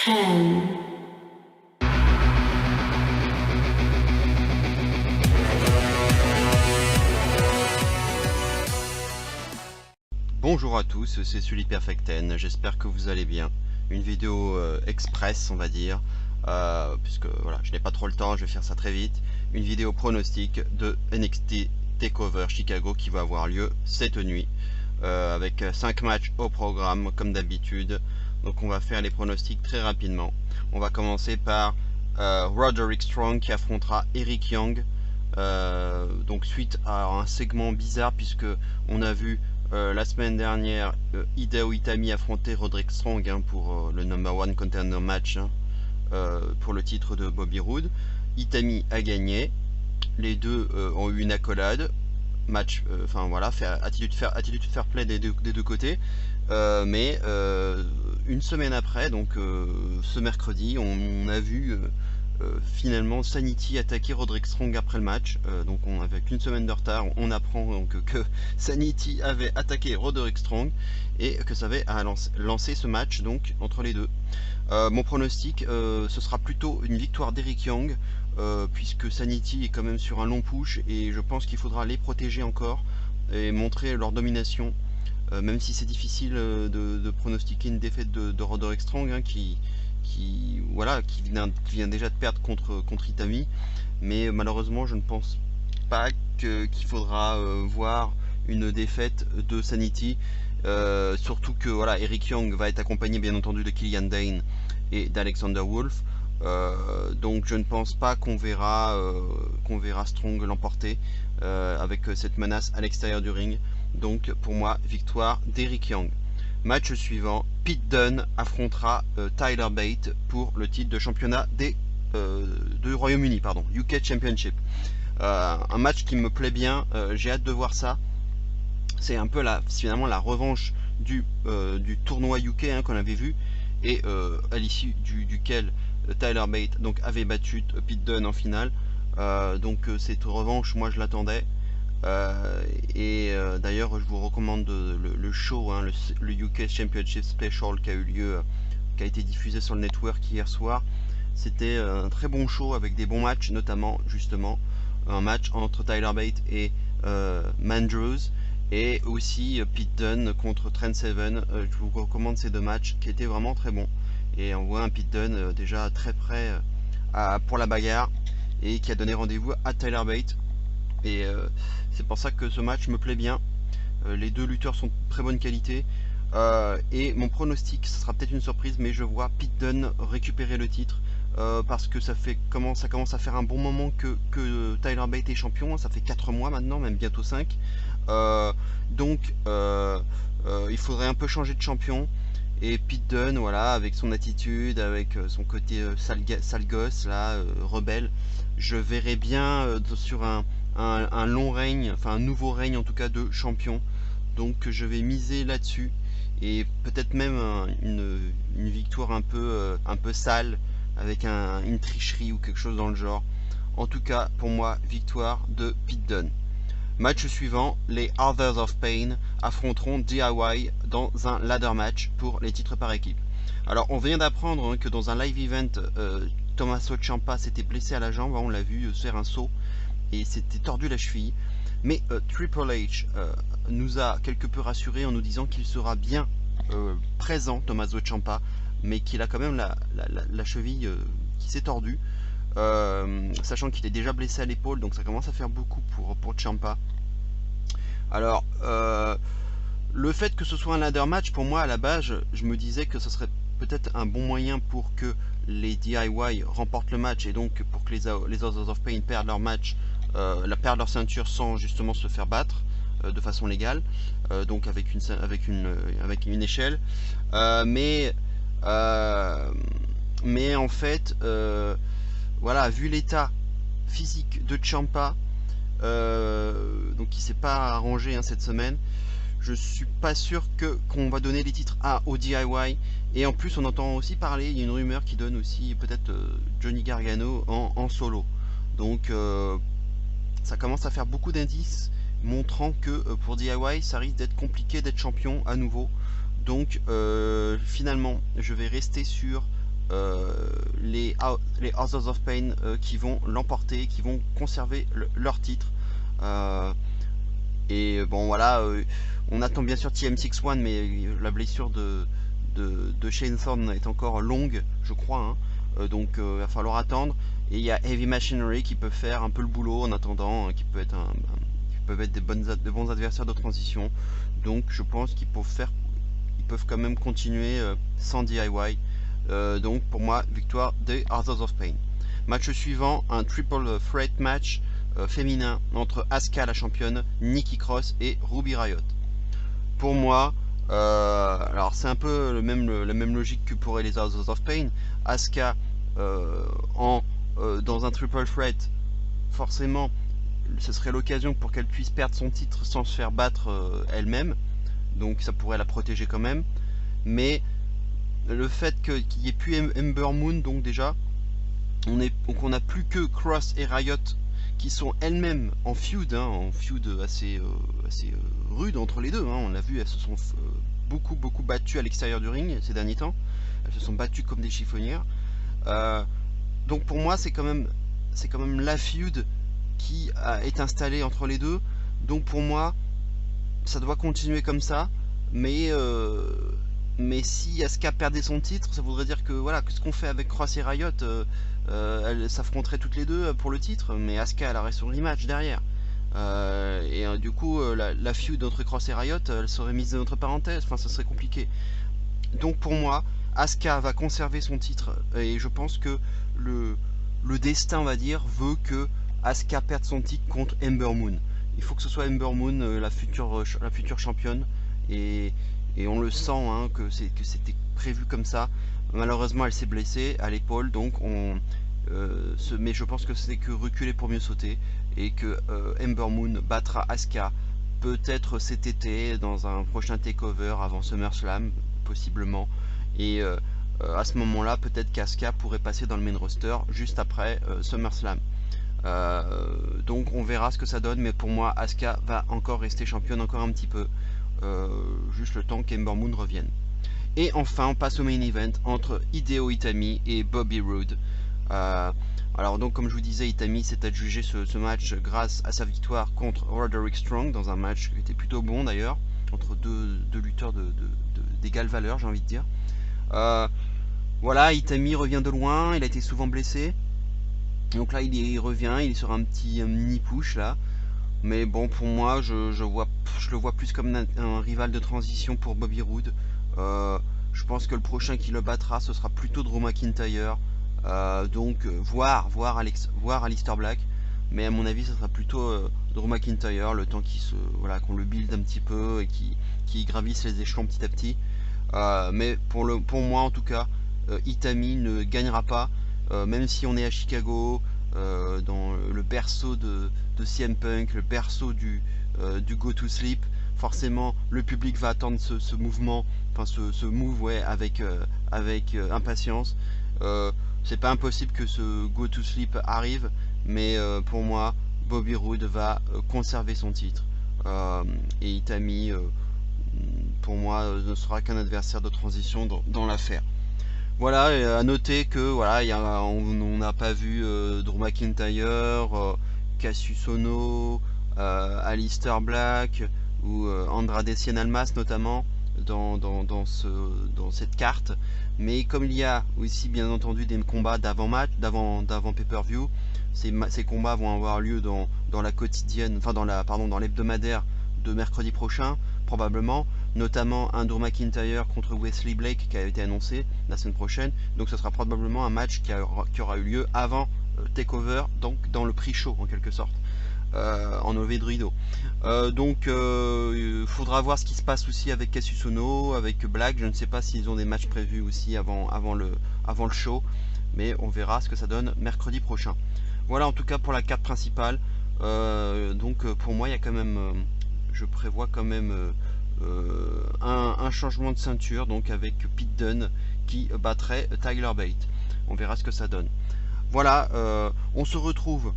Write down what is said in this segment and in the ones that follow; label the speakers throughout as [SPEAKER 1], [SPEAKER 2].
[SPEAKER 1] 10.
[SPEAKER 2] Bonjour à tous, c'est Sully Perfect 10, j'espère que vous allez bien. Une vidéo express, on va dire, puisque voilà, je n'ai pas trop le temps, je vais faire ça très vite. Une vidéo pronostic de NXT TakeOver Chicago qui va avoir lieu cette nuit, avec 5 matchs au programme comme d'habitude. Donc on va faire les pronostics très rapidement. On va commencer par Roderick Strong qui affrontera Eric Young. Donc suite à un segment bizarre, puisque on a vu la semaine dernière Hideo Itami affronter Roderick Strong pour le number one contender match, pour le titre de Bobby Roode. Itami a gagné, les deux ont eu une accolade, match, enfin voilà, attitude fair play des deux côtés. Mais une semaine après, donc ce mercredi, on a vu finalement Sanity attaquer Roderick Strong après le match. Donc on avait qu'une semaine de retard, on apprend donc que Sanity avait attaqué Roderick Strong et que ça avait lancé ce match donc entre les deux. Mon pronostic, ce sera plutôt une victoire d'Eric Young, puisque Sanity est quand même sur un long push et je pense qu'il faudra les protéger encore et montrer leur domination, même si c'est difficile de pronostiquer une défaite de Roderick Strong, hein, qui vient déjà de perdre contre Itami. Mais malheureusement je ne pense pas qu'il faudra voir une défaite de Sanity, surtout que voilà, Eric Young va être accompagné bien entendu de Killian Dane et d'Alexander Wolf. Donc je ne pense pas qu'on verra Strong l'emporter avec cette menace à l'extérieur du ring. Donc pour moi, victoire d'Eric Young. Match suivant, Pete Dunne affrontera Tyler Bate pour le titre de championnat du Royaume-Uni, UK Championship. Un match qui me plaît bien, j'ai hâte de voir ça. C'est un peu finalement la revanche du tournoi UK, hein, qu'on avait vu, et à l'issue duquel Tyler Bate donc avait battu Pete Dunne en finale. Donc cette revanche, moi je l'attendais. D'ailleurs je vous recommande le show, hein, le UK Championship Special qui a eu lieu, qui a été diffusé sur le network hier soir. C'était un très bon show avec des bons matchs, notamment justement un match entre Tyler Bate et Mandrews, et aussi Pete Dunne contre Trent Seven. Je vous recommande ces deux matchs qui étaient vraiment très bons, et on voit un Pete Dunne déjà très prêt pour la bagarre et qui a donné rendez-vous à Tyler Bate. Et c'est pour ça que ce match me plaît bien. Les deux lutteurs sont de très bonne qualité. Et mon pronostic, ce sera peut-être une surprise, mais je vois Pete Dunne récupérer le titre. Parce que ça commence à faire un bon moment que Tyler Bate est champion. Ça fait 4 mois maintenant, même bientôt 5. Donc il faudrait un peu changer de champion. Et Pete Dunne, voilà, avec son attitude, avec son côté sale gosse, là, rebelle, je verrais bien sur un long règne, enfin un nouveau règne en tout cas de champion. Donc je vais miser là-dessus, et peut-être même une victoire un peu sale, avec une tricherie ou quelque chose dans le genre. En tout cas, pour moi, victoire de Pete Dunne. Match suivant, les Others of Pain affronteront DIY dans un ladder match pour les titres par équipe. Alors on vient d'apprendre, hein, que dans un live event, Tommaso Ciampa s'était blessé à la jambe, hein, on l'a vu faire un saut et s'était tordu la cheville. Mais Triple H nous a quelque peu rassuré en nous disant qu'il sera bien présent, Tommaso Ciampa, mais qu'il a quand même la cheville qui s'est tordue. Sachant qu'il est déjà blessé à l'épaule, donc ça commence à faire beaucoup pour Ciampa. Alors, le fait que ce soit un ladder match, pour moi à la base, je me disais que ce serait peut-être un bon moyen pour que les DIY remportent le match, et donc pour que les Others of Pain perdent leur match, perdent leur ceinture sans justement se faire battre de façon légale, donc avec une échelle. Mais en fait, voilà, vu l'état physique de Ciampa, donc il s'est pas arrangé, hein, cette semaine, je suis pas sûr qu'on va donner les titres au DIY. Et en plus on entend aussi parler, il y a une rumeur qui donne aussi peut-être Johnny Gargano en solo. Donc ça commence à faire beaucoup d'indices montrant que pour DIY ça risque d'être compliqué d'être champion à nouveau. Donc finalement je vais rester sur les Authors of Pain qui vont l'emporter, qui vont conserver leur titre. Et bon voilà, on attend bien sûr TM61, mais la blessure de Shane Thorne est encore longue, je crois, hein. Donc il va falloir attendre. Et il y a Heavy Machinery qui peut faire un peu le boulot en attendant, qui peut être qui peuvent être de bons adversaires de transition. Donc je pense qu'ils peuvent quand même continuer sans DIY. Donc pour moi, victoire des Authors of Pain. Match suivant, un triple threat match féminin entre Asuka la championne, Nikki Cross et Ruby Riott. Pour moi, alors c'est un peu la même logique que pour les Authors of Pain. Asuka dans un triple threat, forcément ce serait l'occasion pour qu'elle puisse perdre son titre sans se faire battre elle-même, donc ça pourrait la protéger quand même. Mais le fait qu'il n'y ait plus Ember Moon, donc déjà on n'a plus que Cross et Riott qui sont elles-mêmes en feud, assez rude entre les deux, hein. On l'a vu, elles se sont beaucoup battues à l'extérieur du ring ces derniers temps. Elles se sont battues comme des chiffonnières. Donc pour moi c'est quand même la feud qui est installée entre les deux. Donc pour moi ça doit continuer comme ça, mais si Asuka perdait son titre, ça voudrait dire que voilà, que ce qu'on fait avec Cross et Riott, elles s'affronteraient toutes les deux pour le titre, mais Asuka elle aurait son rematch derrière. Du coup la feud entre Cross et Riott elle serait mise entre parenthèses, enfin ça serait compliqué. Donc pour moi Asuka va conserver son titre, et je pense que le destin, on va dire, veut que Asuka perde son titre contre Ember Moon. Il faut que ce soit Ember Moon la future championne, et on le sent, hein, que c'était prévu comme ça. Malheureusement elle s'est blessée à l'épaule, donc mais je pense que c'est que reculer pour mieux sauter, et que Ember Moon battra Asuka peut-être cet été dans un prochain takeover avant SummerSlam possiblement, et à ce moment là peut-être qu'Asuka pourrait passer dans le main roster juste après SummerSlam. Donc on verra ce que ça donne, mais pour moi Asuka va encore rester championne encore un petit peu, juste le temps qu'Ember Moon revienne. Et enfin on passe au main event entre Hideo Itami et Bobby Roode. Alors donc comme je vous disais, Itami s'est adjugé ce match grâce à sa victoire contre Roderick Strong, dans un match qui était plutôt bon d'ailleurs, entre deux lutteurs d'égale valeur, j'ai envie de dire. Voilà, Itami revient de loin, il a été souvent blessé, donc là il revient, il est sur un mini push là. Mais bon, pour moi je le vois plus comme un rival de transition pour Bobby Roode. Je pense que le prochain qui le battra ce sera plutôt Drew McIntyre, donc voir Aleister Black, mais à mon avis ça sera plutôt Drew McIntyre, le temps qu'on le build un petit peu et qui gravisse les échelons petit à petit. Mais pour moi en tout cas, Itami ne gagnera pas, même si on est à Chicago, dans le berceau de CM Punk, le berceau du Go to Sleep. Forcément le public va attendre ce mouvement, enfin ce move, ouais, avec impatience. C'est pas impossible que ce Go to Sleep arrive, mais pour moi Bobby Roode va conserver son titre, et Itami pour moi ne sera qu'un adversaire de transition dans l'affaire. Voilà, et à noter que voilà, on n'a pas vu Drew McIntyre, Cassius Ohno, Aleister Black ou Andrade Cien Almas notamment dans cette carte. Mais comme il y a aussi bien entendu des combats d'avant-match, d'avant pay-per-view, ces combats vont avoir lieu dans la quotidienne, enfin dans l'hebdomadaire de mercredi prochain probablement, notamment un Drew McIntyre contre Wesley Blake qui a été annoncé la semaine prochaine. Donc ce sera probablement un match qui aura eu lieu avant TakeOver, donc dans le pre-show en quelque sorte, en Ove Druido. Donc faudra voir ce qui se passe aussi avec Cassius Ohno, avec Black. Je ne sais pas s'ils ont des matchs prévus aussi avant le show, mais on verra ce que ça donne mercredi prochain. Voilà en tout cas pour la carte principale. Donc pour moi il y a quand même, je prévois quand même un changement de ceinture, donc avec Pete Dunne qui battrait Tyler Bate. On verra ce que ça donne. Voilà, on se retrouve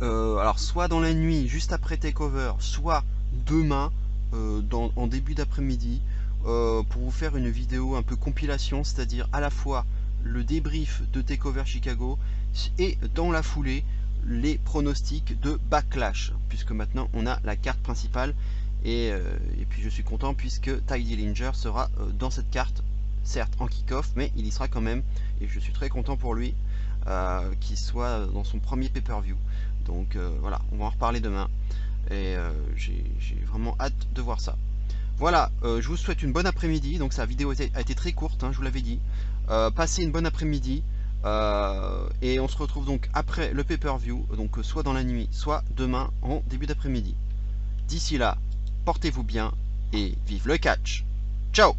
[SPEAKER 2] alors soit dans la nuit juste après TakeOver, soit demain en début d'après-midi, pour vous faire une vidéo un peu compilation, c'est-à-dire à la fois le débrief de TakeOver Chicago et dans la foulée les pronostics de Backlash, puisque maintenant on a la carte principale et puis je suis content puisque Tye Dillinger sera dans cette carte, certes en kick-off, mais il y sera quand même et je suis très content pour lui qu'il soit dans son premier pay-per-view. Donc voilà, on va en reparler demain et j'ai vraiment hâte de voir ça. Voilà, je vous souhaite une bonne après-midi. Donc sa vidéo a été très courte, hein, je vous l'avais dit. Passez une bonne après-midi et on se retrouve donc après le pay-per-view, donc soit dans la nuit, soit demain en début d'après-midi. D'ici là, portez-vous bien et vive le catch. Ciao!